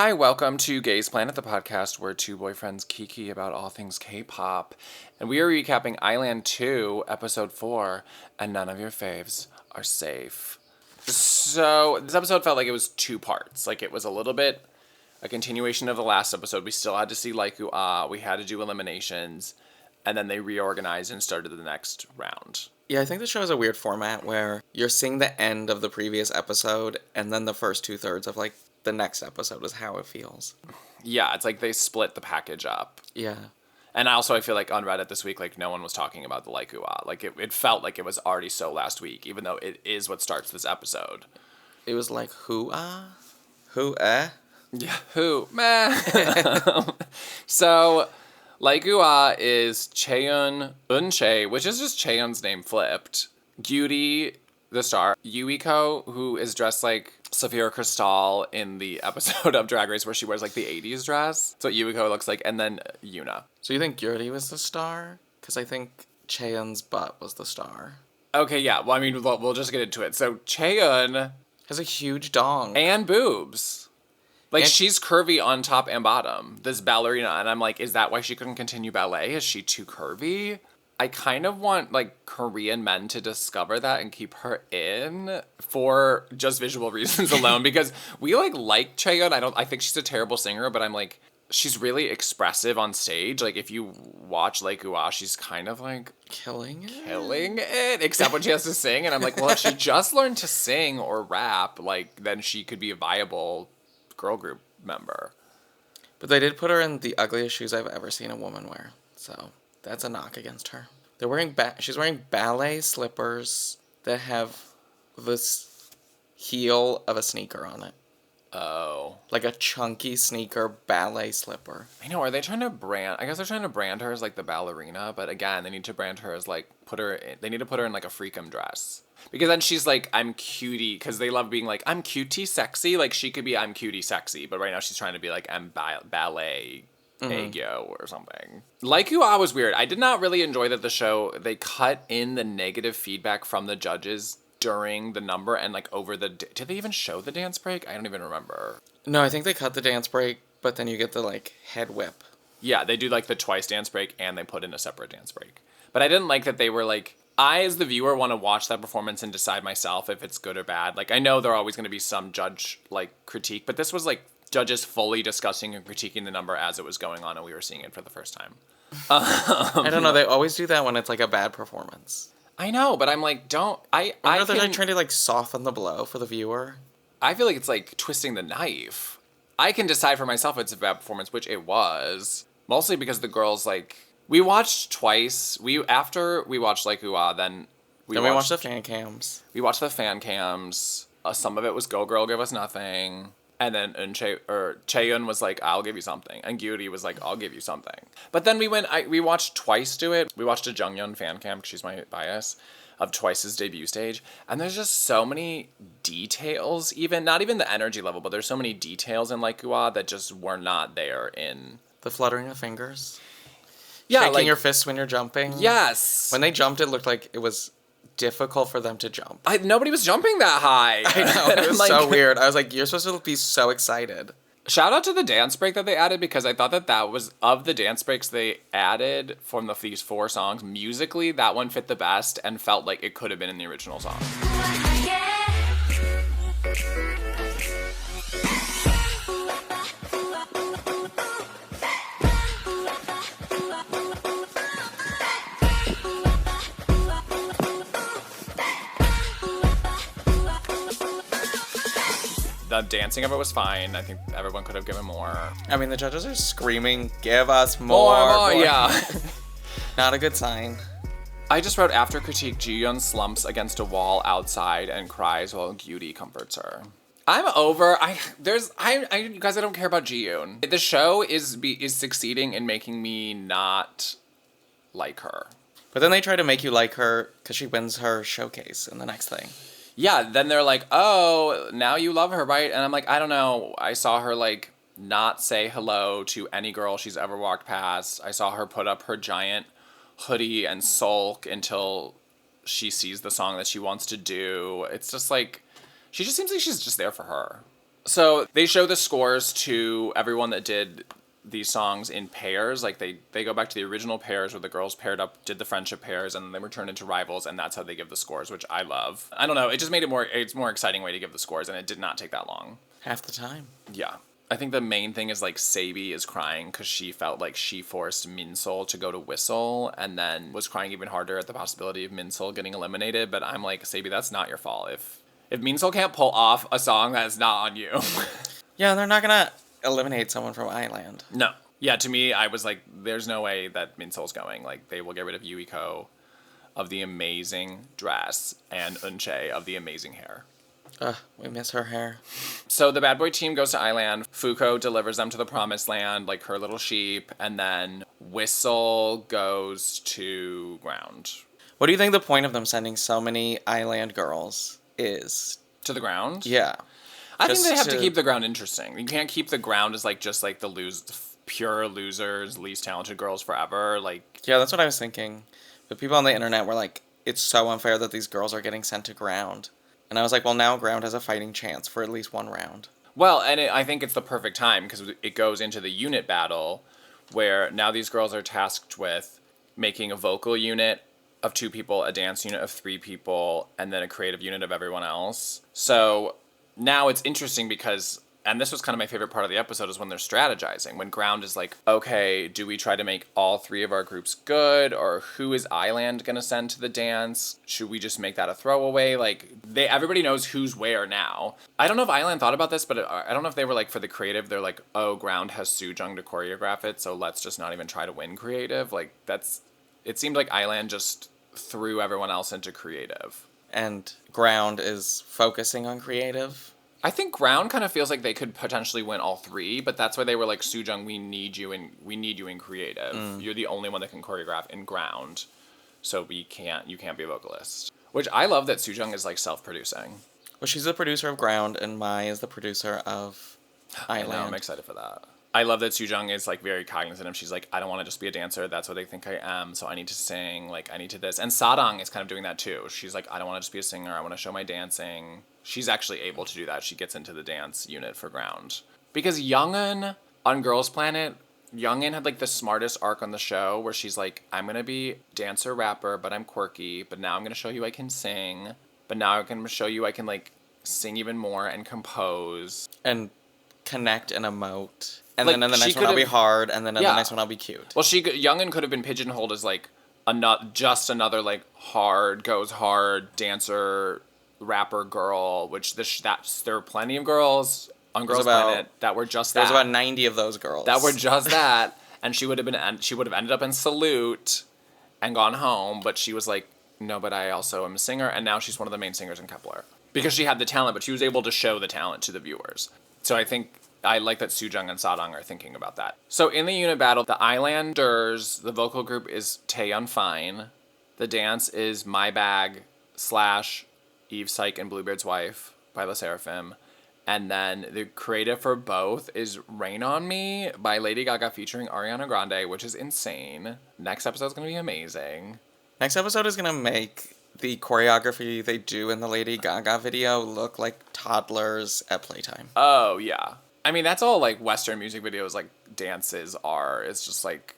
Hi, welcome to Gaze Planet, the podcast where two boyfriends kiki about all things K-pop. And we are recapping Island 2, Episode 4, and none of your faves are safe. So, this episode felt like it was two parts. Like, it was a little bit a continuation of the last episode. We still had to see Laiku Ah, we had to do eliminations, and then they reorganized and started the next round. Yeah, I think the show is a weird format where you're seeing the end of the previous episode, and then the first 2/3 of, like, the next episode is how it feels. Yeah, it's like they split the package up. Yeah. And also, I feel like on Reddit this week, like, no one was talking about the Laiku Ah. Like, it felt like it was already so last week, even though it is what starts this episode. It was like, who ah? Who eh? Yeah, who? Meh. So, Laiku Ah is Cheon Eunchae, which is just Cheon's name flipped. Gyuri, the star. Yuiko, who is dressed like Safira Cristal in the episode of Drag Race where she wears, like, the 80s dress. That's what Yuiko looks like. And then Yuna. So you think Gyuri was the star? Because I think Cheon's butt was the star. Okay, yeah. Well, I mean, we'll just get into it. So, Cheon Has a huge dong. and boobs. Like, And- she's curvy on top and bottom. This ballerina. And I'm like, is that why she couldn't continue ballet? Is she too curvy? I kind of want, like, Korean men to discover that and keep her in for just visual reasons alone. Because we, like Cheon. I think she's a terrible singer, but I'm like, she's really expressive on stage. Like, if you watch Laiku Ah, she's kind of, like, Killing it, except when she has to sing. And I'm like, well, if she just learned to sing or rap, like, then she could be a viable girl group member. But they did put her in the ugliest shoes I've ever seen a woman wear. So that's a knock against her. They're wearing she's wearing ballet slippers that have this heel of a sneaker on it. Oh. Like a chunky sneaker ballet slipper. I know, are they trying to brand... I guess they're trying to brand her as, like, the ballerina, but again, they need to brand her as, like, they need to put her in, like, a freakum dress. Because then she's like, I'm cutie, because they love being like, I'm cutie sexy. Like, she could be, I'm cutie sexy, but right now she's trying to be like, I'm ballet aegyo or something. Laiku Ah was weird. I did not really enjoy that the show, they cut in the negative feedback from the judges during the number and, like, over the... Did they even show the dance break? I don't even remember. No, I think they cut the dance break, but then you get the, like, head whip. Yeah, they do, like, the twice dance break and they put in a separate dance break. But I didn't like that they were, like... I, as the viewer, want to watch that performance and decide myself if it's good or bad. Like, I know there are always going to be some judge, like, critique, but this was, like, judges fully discussing and critiquing the number as it was going on and we were seeing it for the first time. I don't know, they always do that when it's, like, a bad performance. I know, but I'm like, don't... They're like, trying to, like, soften the blow for the viewer. I feel like it's, like, twisting the knife. I can decide for myself if it's a bad performance, which it was. Mostly because the girls, like... We watched twice. After we watched Laiku Ah, then we watched the fan cams. We watched the fan cams. Some of it was Go Girl, Give Us Nothing. And then Cheon was like, I'll give you something. And Gyuri was like, I'll give you something. But then we watched Twice do it. We watched a Jungyeon fan cam, because she's my bias, of Twice's debut stage. And there's just so many details, not even the energy level, but there's so many details in Laiku Ah that just were not there in... The fluttering of fingers. Yeah, shaking like, your fists when you're jumping. Yes. When they jumped, it looked like it was difficult for them to jump. Nobody was jumping that high. I know, it was like, so weird. I was like, you're supposed to be so excited. Shout out to the dance break that they added, because I thought that was, of the dance breaks they added from these 4 songs, musically, that one fit the best and felt like it could have been in the original song. The dancing of it was fine. I think everyone could have given more. I mean, the judges are screaming, give us more. Yeah. Not a good sign. I just wrote, after critique, Jiyoon slumps against a wall outside and cries while Gyuri comforts her. I'm over. You guys, I don't care about Jiyoon. The show is succeeding in making me not like her. But then they try to make you like her because she wins her showcase in the next thing. Yeah, then they're like, oh, now you love her, right? And I'm like, I don't know. I saw her, like, not say hello to any girl she's ever walked past. I saw her put up her giant hoodie and sulk until she sees the song that she wants to do. It's just like, she just seems like she's just there for her. So they show the scores to everyone that did these songs in pairs. Like they go back to the original pairs where the girls paired up, did the friendship pairs, and then they were turned into rivals, and that's how they give the scores, which I love. I don't know, it just made it's more exciting way to give the scores, and it did not take that long. Half the time. Yeah. I think the main thing is like Sabi is crying because she felt like she forced Minsol to go to Whistle and then was crying even harder at the possibility of Minsol getting eliminated. But I'm like, Sabi, that's not your fault. If Minsol can't pull off a song, that is not on you. Yeah, they're not gonna eliminate someone from Island. No. Yeah, to me, I was like, there's no way that Minsol's going. Like, they will get rid of Yuiko of the amazing dress and Eunchae of the amazing hair. Ugh, we miss her hair. So the bad boy team goes to Island. Fuko delivers them to the promised land, like her little sheep. And then Whistle goes to ground. What do you think the point of them sending so many Island girls is? To the ground? Yeah. I think they have to keep the ground interesting. You can't keep the ground as like just like the pure losers, least talented girls forever. Like, yeah, that's what I was thinking. But people on the internet were like, it's so unfair that these girls are getting sent to ground. And I was like, well, now ground has a fighting chance for at least one round. Well, and I think it's the perfect time because it goes into the unit battle where now these girls are tasked with making a vocal unit of 2 people, a dance unit of 3 people, and then a creative unit of everyone else. So now it's interesting because, and this was kind of my favorite part of the episode, is when they're strategizing. When ground is like, okay, do we try to make all 3 of our groups good? Or who is Island going to send to the dance? Should we just make that a throwaway? Like, everybody knows who's where now. I don't know if Island thought about this, but I don't know if they were like, for the creative, they're like, oh, ground has Sujung to choreograph it, so let's just not even try to win creative. Like, it seemed like Island just threw everyone else into creative. And ground is focusing on creative. I think ground kind of feels like they could potentially win all 3, but that's why they were like, Sujung, we need you in creative. You're the only one that can choreograph in ground, so you can't be a vocalist. Which I love that Sujung is like self-producing. Well, she's the producer of ground, and Mai is the producer of Island. I know, I'm excited for that. I love that Sujung is like very cognizant of, she's like, I don't want to just be a dancer, that's what they think I am, so I need to sing, like I need to this. And Sadang is kind of doing that too. She's like, I don't want to just be a singer, I want to show my dancing. She's actually able to do that. She gets into the dance unit for ground. Because Youngeun on Girls Planet, Youngeun had like the smartest arc on the show where she's like, I'm going to be dancer rapper, but I'm quirky, but now I'm going to show you I can sing, but now I can show you I can like sing even more and compose. And connect and emote. And like, then in the next one I'll be hard, and then in the next one I'll be cute. Well, Youngeun could have been pigeonholed as like just another like goes hard dancer rapper girl, which there are plenty of girls on Girls Planet that were just that. There's about 90 of those girls that were just that, and she would have ended up in Salute and gone home, but she was like, no, but I also am a singer, and now she's one of the main singers in Kepler because she had the talent, but she was able to show the talent to the viewers. So I think I like that Sujung and Sadang are thinking about that. So in the unit battle, the Islanders, the vocal group is Taeyeon Fine. The dance is My Bag / Eve Psych and Bluebeard's Wife by La Seraphim. And then the creative for both is Rain on Me by Lady Gaga featuring Ariana Grande, which is insane. Next episode's going to be amazing. Next episode is going to make the choreography they do in the Lady Gaga video look like toddlers at playtime. Oh, yeah. I mean, that's all, like, Western music videos, like, dances are. It's just, like,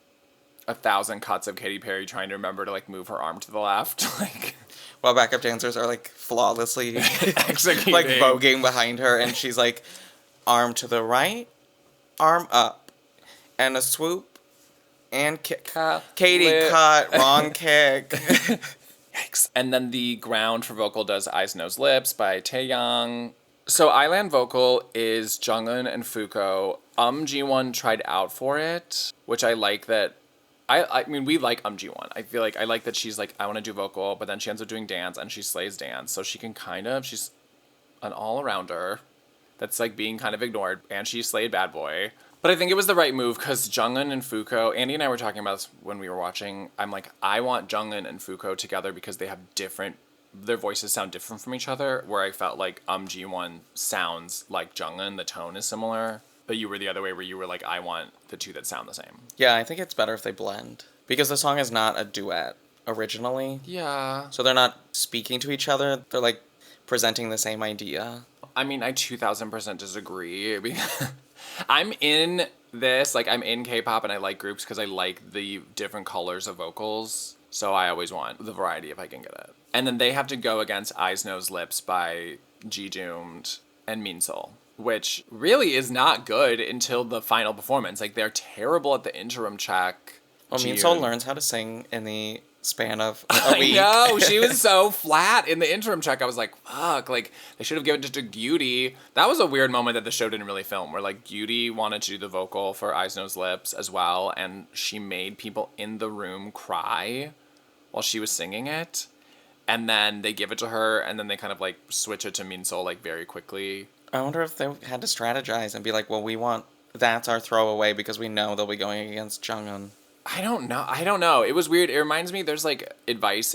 1,000 cuts of Katy Perry trying to remember to, like, move her arm to the left. Like, while backup dancers are, like, flawlessly executing. Like, voguing behind her, and she's, like, arm to the right, arm up, and a swoop, and kick. Katie, cut, wrong kick. Yikes. And then the ground for vocal does Eyes, Nose, Lips by Taeyang. So Island vocal is Junggeun and Fuko. Jiwon tried out for it, which I like that. I mean, we like Jiwon. I feel like I like that she's like, I want to do vocal, but then she ends up doing dance, and she slays dance. So she can she's an all-arounder that's like being kind of ignored, and she slayed Bad Boy. But I think it was the right move because Junggeun and Fuko, Andy and I were talking about this when we were watching. I'm like, I want Junggeun and Fuko together because they have their voices sound different from each other, where I felt like Jiwon sounds like Junggeun, the tone is similar, but you were the other way where you were like, I want the two that sound the same. Yeah, I think it's better if they blend. Because the song is not a duet originally. Yeah. So they're not speaking to each other, they're like presenting the same idea. I mean, I 2000% disagree. I'm in this, like, I'm in K-pop and I like groups because I like the different colors of vocals. So I always want the variety if I can get it. And then they have to go against Eyes, Nose, Lips by Jiyoon and Minseol, which really is not good until the final performance. Like, they're terrible at the interim check. Well, Minseol learns how to sing in the span of a week. I know, she was so flat in the interim check. I was like, fuck, like, they should have given it to Gyuri. That was a weird moment that the show didn't really film, where, like, Gyuri wanted to do the vocal for Eyes, Nose, Lips as well, and she made people in the room cry while she was singing it. And then they give it to her, and then they kind of, like, switch it to Minseol, like, very quickly. I wonder if they had to strategize and be like, well, that's our throwaway because we know they'll be going against Junghoon. I don't know. It was weird. It reminds me, there's, like, advice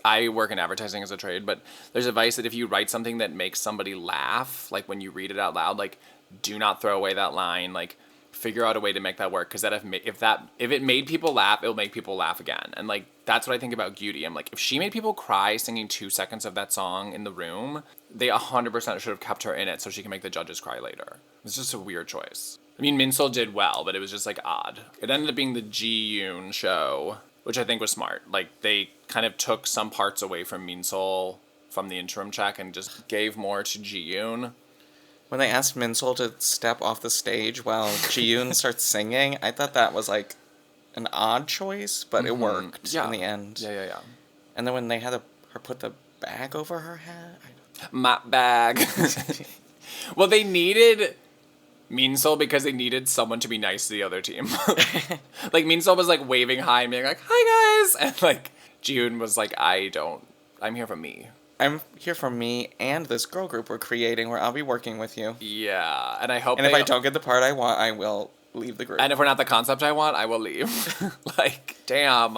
I work in advertising as a trade, but there's advice that if you write something that makes somebody laugh, like, when you read it out loud, like, do not throw away that line. Like, figure out a way to make that work, because if it made people laugh, it'll make people laugh again. And, like, that's what I think about Gyuri. I'm like, if she made people cry singing 2 seconds of that song in the room, they 100% should have kept her in it so she can make the judges cry later. It's just a weird choice. I mean, Minseol did well, but it was just, like, odd. It ended up being the Jiyoon show, which I think was smart. Like, they kind of took some parts away from Minseol from the interim check and just gave more to Jiyoon. When they asked Minseol to step off the stage while Jiyoon starts singing, I thought that was, like, an odd choice, but it worked in the end. Yeah. And then when they had her put the bag over her head... My bag. Well, they needed Minseol because they needed someone to be nice to the other team. Like, Minseol was, like, waving hi and being like, hi, guys! And, like, Jiyoon was like, I'm here for me. I'm here for me and this girl group we're creating where I'll be working with you. Yeah, and I hope And if I don't get the part I want, I will leave the group. And if we're not the concept I want, I will leave. Like, damn.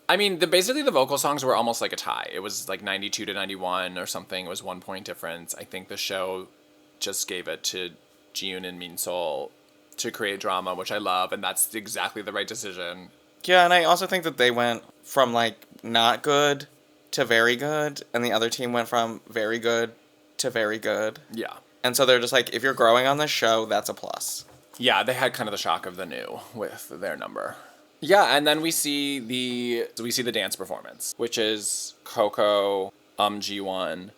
I mean, basically the vocal songs were almost like a tie. It was like 92 to 91 or something. It was 1 point difference. I think the show just gave it to Jiyoon and Minseol to create drama, which I love, and that's exactly the right decision. Yeah, and I also think that they went from, like, not good to very good, and the other team went from very good to very good. Yeah. And so they're just like, if you're growing on this show, that's a plus. Yeah, they had kind of the shock of the new with their number. Yeah, and then we see the dance performance, which is Coco, Jiwon,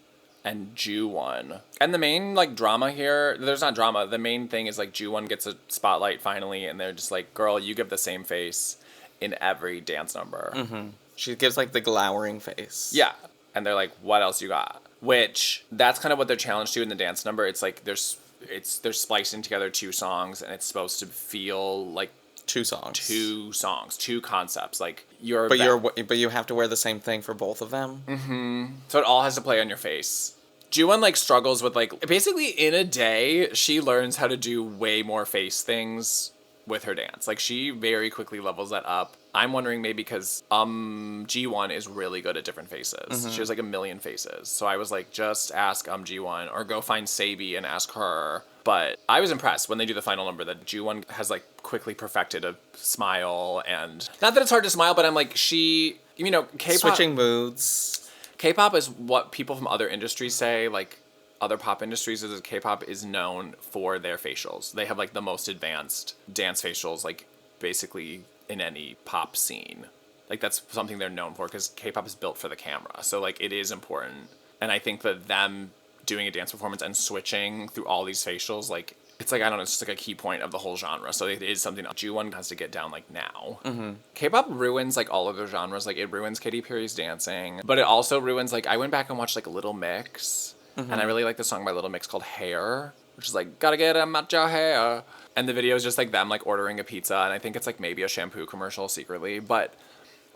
and Juwon. And the main, like, drama here, there's not drama. The main thing is, like, Juwon gets a spotlight finally, and they're just like, girl, you give the same face in every dance number. Mm-hmm. She gives, like, the glowering face. Yeah. And they're like, what else you got? Which, that's kind of what they're challenged to in the dance number. It's like, they're splicing together 2 songs, and it's supposed to feel like 2 songs. 2 concepts. Like, But you have to wear the same thing for both of them? Mm-hmm. So it all has to play on your face. Jiwon, like, struggles with, like, basically in a day, she learns how to do way more face things with her dance. Like, she very quickly levels that up. I'm wondering maybe because Jiwon is really good at different faces. Mm-hmm. She has, like, a million faces. So I was like, just ask Jiwon, or go find Sabi and ask her. But I was impressed when they do the final number that Jiwon has, like, quickly perfected a smile. And not that it's hard to smile, but I'm like, K-pop... Switching moods. K-pop is what people from other industries say, like, other pop industries, is that K-pop is known for their facials. They have, like, the most advanced dance facials, like, basically in any pop scene. Like, that's something they're known for, because K-pop is built for the camera. So, like, it is important. And I think that them doing a dance performance and switching through all these facials, like, it's like, I don't know, it's just like a key point of the whole genre. So it is something that Jiwon has to get down, like, now. Mm-hmm. K-pop ruins, like, all of their genres. Like, it ruins Katy Perry's dancing. But it also ruins, like, I went back and watched, like, Little Mix. Mm-hmm. And I really like the song by Little Mix called Hair, which is like, gotta get him out your hair. And the video is just like them, like, ordering a pizza. And I think it's like maybe a shampoo commercial secretly. But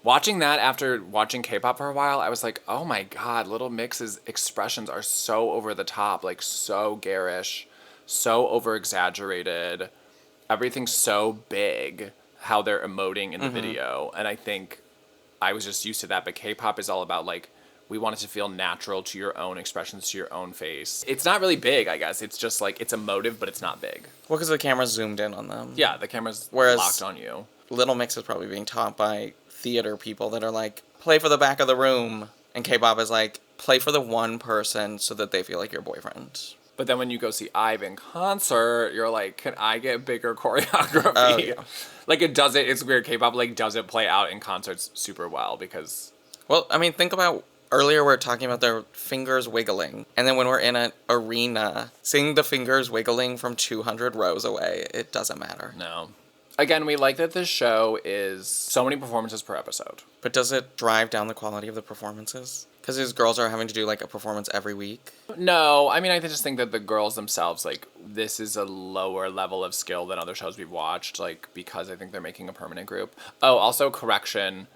watching that after watching K-pop for a while, I was like, oh my God, Little Mix's expressions are so over the top, like, so garish, so over exaggerated. Everything's so big, how they're emoting in the video. And I think I was just used to that. But K-pop is all about, like, we want it to feel natural to your own expressions, to your own face. It's not really big, I guess. It's just, like, it's emotive, but it's not big. Well, because the camera's zoomed in on them. Yeah, the camera's locked on you. Little Mix is probably being taught by theater people that are like, play for the back of the room. And K-pop is like, play for the one person so that they feel like your boyfriend. But then when you go see IVE in concert, you're like, can I get bigger choreography? Oh, yeah. Like it's weird, K-pop like doesn't play out in concerts super well because... Well, I mean, think about earlier we were talking about their fingers wiggling. And then when we're in an arena, seeing the fingers wiggling from 200 rows away, it doesn't matter. No. Again, we like that this show is so many performances per episode. But does it drive down the quality of the performances? Because these girls are having to do, like, a performance every week? No, I mean, I just think that the girls themselves, like, this is a lower level of skill than other shows we've watched, like, because I think they're making a permanent group. Oh, also, correction.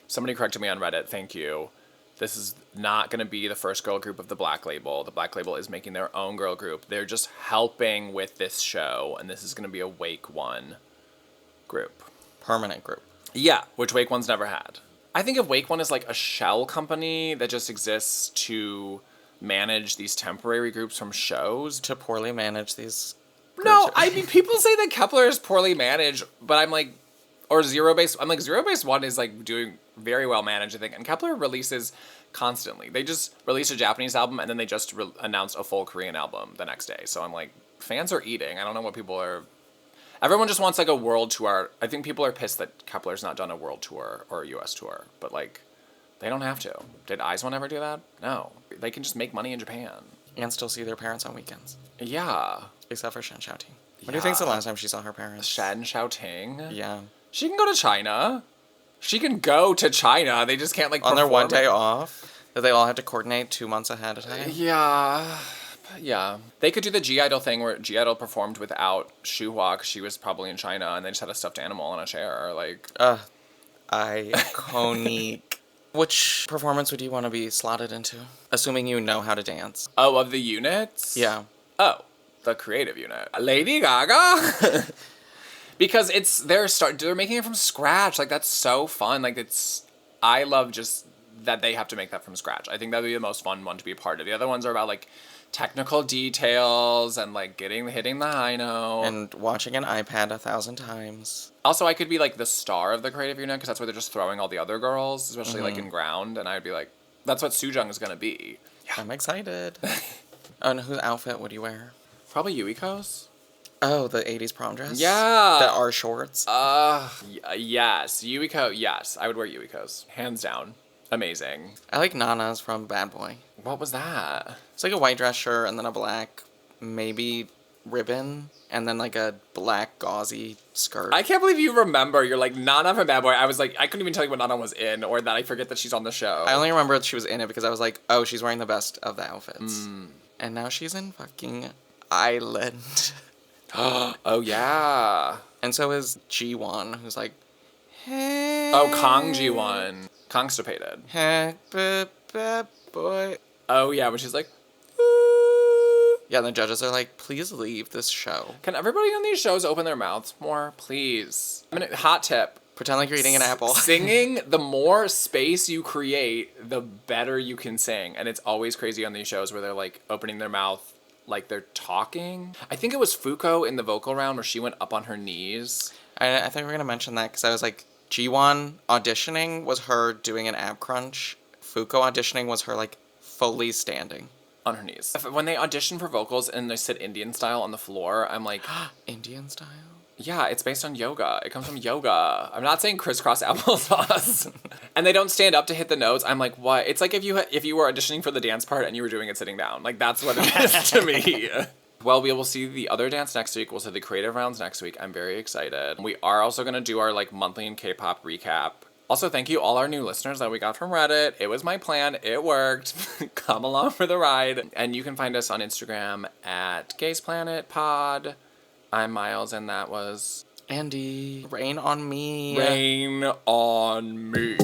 Somebody corrected me on Reddit. Thank you. This is not going to be the first girl group of the Black Label. The Black Label is making their own girl group. They're just helping with this show, and this is going to be a Wake One group. Permanent group. Yeah, which Wake One's never had. I think of Wake One as like a shell company that just exists to manage these temporary groups from shows. To poorly manage these No, groups. I mean, people say that Kepler is poorly managed, but I'm like, or Zero Base, I'm like, Zero Base One is like doing very well managed, I think, and Kepler releases constantly. They just released a Japanese album, and then they just announced a full Korean album the next day. So I'm like, fans are eating. I don't know what people are... Everyone just wants like a world tour. I think people are pissed that Kepler's not done a world tour or a US tour, but like, they don't have to. Did IZ*ONE ever do that? No. They can just make money in Japan. And still see their parents on weekends. Yeah. Except for Shen Xiaoting. When do you think's the Yeah. last time she saw her parents? Shen Xiaoting. Yeah. She can go to China. She can go to China. They just can't like On their one perform day it. off, that they all have to coordinate 2 months ahead of time. Yeah. Yeah. They could do the G-Idol thing where G-Idol performed without Shuhua 'cause she was probably in China and they just had a stuffed animal on a chair. Like, Iconic. Which performance would you want to be slotted into? Assuming you know how to dance. oh, of the units? Yeah. Oh, the creative unit. Lady Gaga? Because they're making it from scratch. Like, that's so fun. Like, I love just that they have to make that from scratch. I think that would be the most fun one to be a part of. The other ones are about, like, technical details and, like, hitting the high note. And watching an iPad 1,000 times. Also, I could be, like, the star of the creative unit because that's where they're just throwing all the other girls, especially, like, in ground. And I'd be like, that's what Sujung is going to be. I'm excited. And whose outfit would you wear? Probably Yuiko's. Oh, the 80s prom dress? Yeah. The R shorts? Yes. Yuiko, yes. I would wear Yuiko's. Hands down. Amazing. I like Nana's from Bad Boy. What was that? It's like a white dress shirt and then a black, maybe ribbon, and then like a black gauzy skirt. I can't believe you remember. You're like, Nana from Bad Boy. I was like, I couldn't even tell you what Nana was in or that I forget that she's on the show. I only remember that she was in it because I was like, oh, she's wearing the best of the outfits. And now she's in fucking Island. Oh, yeah. And so is Jiwon, who's like, hey. Oh, Kong Jiwon. Constipated. Hey, bad boy. Oh, yeah, when she's like, ooh. Yeah, and the judges are like, please leave this show. Can everybody on these shows open their mouths more? Please. I mean, hot tip. Pretend like you're eating an apple. Singing, the more space you create, the better you can sing. And it's always crazy on these shows where they're like opening their mouth like they're talking. I think it was Fuko in the vocal round where she went up on her knees. I think we're going to mention that because I was like, Jiwon auditioning was her doing an ab crunch. Fuko auditioning was her like fully standing. On her knees. When they audition for vocals and they sit Indian style on the floor, I'm like... Indian style? Yeah, it's based on yoga. It comes from yoga. I'm not saying crisscross applesauce. And they don't stand up to hit the notes. I'm like, what? It's like if you were auditioning for the dance part and you were doing it sitting down. Like, that's what it is to me. Well, we will see the other dance next week. We'll see the creative rounds next week. I'm very excited. We are also going to do our, like, monthly in K-pop recap. Also, thank you all our new listeners that we got from Reddit. It was my plan. It worked. Come along for the ride. And you can find us on Instagram at GazePlanetPod. I'm Miles, and that was... Andy. Rain on me. Rain on me.